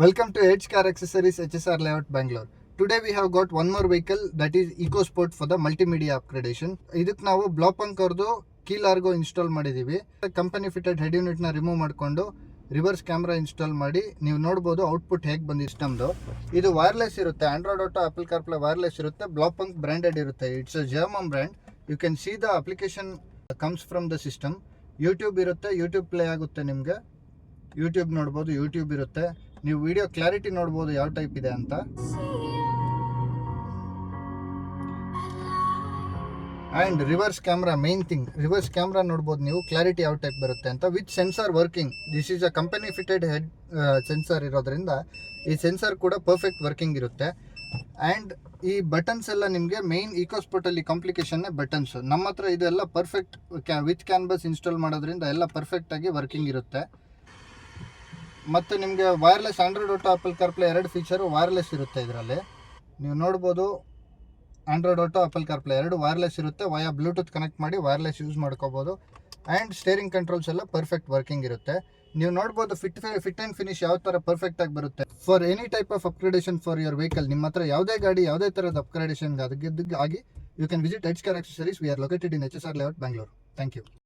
Welcome to Edge Car Accessories HSR Layout Bangalore. Today we have got one more vehicle that is EcoSport for the multimedia upgradation. ಇದಕ್ಕೆ ನಾವು ಬ್ಲಾಪಂಕ್ ಅವ್ರದ್ದು key ಲಾರ್ಗೋ install ಮಾಡಿದ್ದೀವಿ. Company fitted head unit ನ remove ಮಾಡಿಕೊಂಡು reverse camera install ಮಾಡಿ ನೀವು ನೋಡಬಹುದು output ಹೇಗೆ ಬಂದಿದೆ ಸಿಸ್ಟಮ್ದು. ಇದು ವೈರ್ಲೆಸ್ ಇರುತ್ತೆ, Android Auto, Apple CarPlay wireless ಇರುತ್ತೆ. ಬ್ಲಾಪಂಕ್ ಬ್ರಾಂಡೆಡ್ ಇರುತ್ತೆ. It's a German brand. You can see the application comes from the system. YouTube ಇರುತ್ತೆ, ಯೂಟ್ಯೂಬ್ ಪ್ಲೇ ಆಗುತ್ತೆ. ನಿಮಗೆ ಯೂಟ್ಯೂಬ್ ನೋಡ್ಬೋದು, ಯೂಟ್ಯೂಬ್ ಇರುತ್ತೆ. ನೀವು ವಿಡಿಯೋ ಕ್ಲಾರಿಟಿ ನೋಡ್ಬೋದು ಯಾವ ಟೈಪ್ ಇದೆ ಅಂತ. And reverse camera, main thing reverse camera ನೋಡ್ಬೋದು ನೀವು ಕ್ಲಾರಿಟಿ ಯಾವ ಟೈಪ್ ಬರುತ್ತೆ ಅಂತ. With sensor working. This is a company fitted head sensor ಇರೋದ್ರಿಂದ ಈ ಸೆನ್ಸರ್ ಕೂಡ ಪರ್ಫೆಕ್ಟ್ ವರ್ಕಿಂಗ್ ಇರುತ್ತೆ. ಆ್ಯಂಡ್ ಈ ಬಟನ್ಸ್ ಎಲ್ಲ ನಿಮಗೆ ಮೇನ್ ಈಕೋಸ್ಪೋರ್ಟಲ್ಲಿ ಕಾಂಪ್ಲಿಕೇಶನ್ನೇ ಬಟನ್ಸ್. ನಮ್ಮ ಹತ್ರ ಇದೆಲ್ಲ ಪರ್ಫೆಕ್ಟ್ ವಿತ್ ಕ್ಯಾನ್ವಸ್ ಇನ್ಸ್ಟಾಲ್ ಮಾಡೋದ್ರಿಂದ ಎಲ್ಲ ಪರ್ಫೆಕ್ಟಾಗಿ ವರ್ಕಿಂಗ್ ಇರುತ್ತೆ. ಮತ್ತು ನಿಮಗೆ wireless Android Auto, Apple CarPlay ಎರಡು ಫೀಚರು ವೈರ್ಲೆಸ್ ಇರುತ್ತೆ ಇದರಲ್ಲಿ. ನೀವು ನೋಡ್ಬೋದು ಆಂಡ್ರಾಯ್ಡ್ ಆಟೋ, ಆಪಲ್ ಕಾರ್ಪ್ಲೇ ಎರಡು ವೈರ್ಲೆಸ್ ಇರುತ್ತೆ. ವಯಾ ಬ್ಲೂಟೂತ್ ಕನೆಕ್ಟ್ ಮಾಡಿ ವೈರ್ಲೆಸ್ ಯೂಸ್ ಮಾಡ್ಕೋಬೋದು. ಆ್ಯಂಡ್ ಸ್ಟೇರಿಂಗ್ ಕಂಟ್ರೋಲ್ಸ್ ಎಲ್ಲ ಪರ್ಫೆಕ್ಟ್ ವರ್ಕಿಂಗ್ ಇರುತ್ತೆ. ನೀವು ನೋಡ್ಬೋದು ಫಿಟ್ ಆ್ಯಂಡ್ ಫಿನಿಶ್ ಯಾವ ಥರ ಪರ್ಫೆಕ್ಟಾಗಿ ಬರುತ್ತೆ. For any type of upgradation for your vehicle, ನಿಮ್ಮ ಹತ್ರ ಯಾವುದೇ ಗಾಡಿ ಯಾವುದೇ ಥರದ ಅಪ್ಗ್ರೇಡೇಷನ್ ಆಗಿ you can visit Edge car accessories. We are located in HSR layout, Bangalore. Thank you.